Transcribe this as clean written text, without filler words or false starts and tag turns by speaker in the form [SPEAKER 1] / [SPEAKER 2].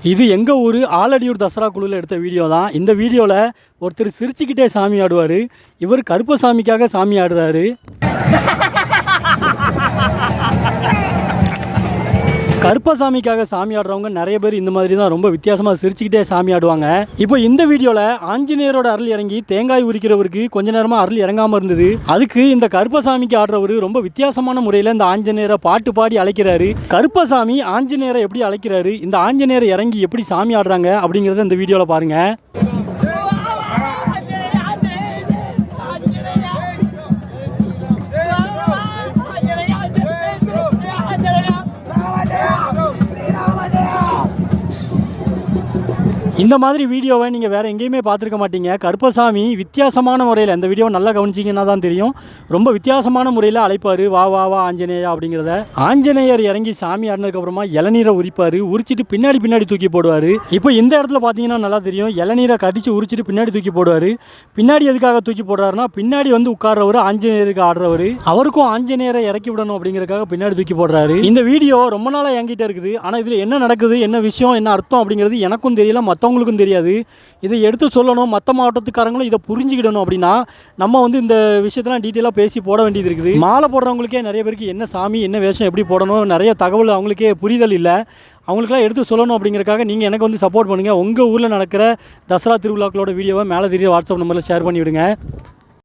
[SPEAKER 1] இது எங்கள் ஊர் ஆலடியூர் தசரா குழுவில் எடுத்த வீடியோ தான். இந்த வீடியோவில் ஒருத்தர் சிரிச்சுக்கிட்டே சாமி ஆடுவார். இவர் கருப்பசாமிக்காக சாமி ஆடுறாரு. கருப்பசாமிக்காக சாமி ஆடுறவங்க நிறைய பேர் இந்த மாதிரி தான் ரொம்ப வித்தியாசமாக சிரிச்சுக்கிட்டே சாமி ஆடுவாங்க. இப்போ இந்த வீடியோவில் ஆஞ்சநேயரோட அருள் இறங்கி தேங்காய் உரிக்கிறவருக்கு கொஞ்ச நேரமாக அருள் இறங்காமல் இருந்தது. அதுக்கு இந்த கருப்பசாமிக்கு ஆடுறவர் ரொம்ப வித்தியாசமான முறையில் இந்த ஆஞ்சநேயரை பாட்டு பாடி அழைக்கிறாரு. கருப்பசாமி ஆஞ்சநேயரை எப்படி அழைக்கிறாரு, இந்த ஆஞ்சநேயரை இறங்கி எப்படி சாமி ஆடுறாங்க அப்படிங்கிறத இந்த வீடியோவில் பாருங்கள். இந்த மாதிரி வீடியோவை நீங்கள் வேறு எங்கேயுமே பார்த்துருக்க மாட்டீங்க. கருப்பசாமி வித்தியாசமான முறையில், இந்த வீடியோவை நல்லா கவனிச்சிங்கன்னா தான் தெரியும், ரொம்ப வித்தியாசமான முறையில் அழைப்பார். வா வா வா ஆஞ்சநேயா அப்படிங்கிறத. ஆஞ்சநேயர் இறங்கி சாமி ஆடினதுக்கப்புறமா இளநீரை உரிப்பார். உரிச்சிட்டு பின்னாடி தூக்கி போடுவார். இப்போ இந்த இடத்துல பார்த்தீங்கன்னா நல்லா தெரியும், இளநீரை கடிச்சு உரிச்சிட்டு பின்னாடி தூக்கி போடுவார். பின்னாடி எதுக்காக தூக்கி போடுறாருன்னா, பின்னாடி வந்து உட்கார்றவர் ஆஞ்சநேயருக்கு ஆடுறவர், அவருக்கும் ஆஞ்சநேயரை இறக்கி விடணும் அப்படிங்கிறதுக்காக பின்னாடி தூக்கி போடுறாரு. இந்த வீடியோ ரொம்ப நாளாக என்கிட்ட இருக்குது. ஆனால் இதில் என்ன நடக்குது, என்ன விஷயம், என்ன அர்த்தம் அப்படிங்கிறது எனக்கும் தெரியல, மற்றவங்களுக்கும் தெரியாது. இதை எடுத்து சொல்லணும், மற்ற மாவட்டத்துக்காரங்களும் இதை புரிஞ்சுக்கிடணும். அப்படின்னா நம்ம வந்து இந்த விஷயத்தெல்லாம் டீட்டெயிலாக பேசி போட வேண்டியது இருக்குது. மாலை போடுறவங்களுக்கே நிறைய பேருக்கு என்ன சாமி, என்ன வேஷம், எப்படி போடணும், நிறைய தகவல் அவங்களுக்கே புரிதல் இல்லை. அவங்களுக்குலாம் எடுத்து சொல்லணும் அப்படிங்கிறக்காக நீங்கள் எனக்கு வந்து சப்போர்ட் பண்ணுங்கள். உங்கள் ஊரில் நடக்கிற தசரா திருவிழாக்களோட வீடியோவை மேலே தெரிய வாட்ஸ்அப் நம்பரில் ஷேர் பண்ணிவிடுங்க.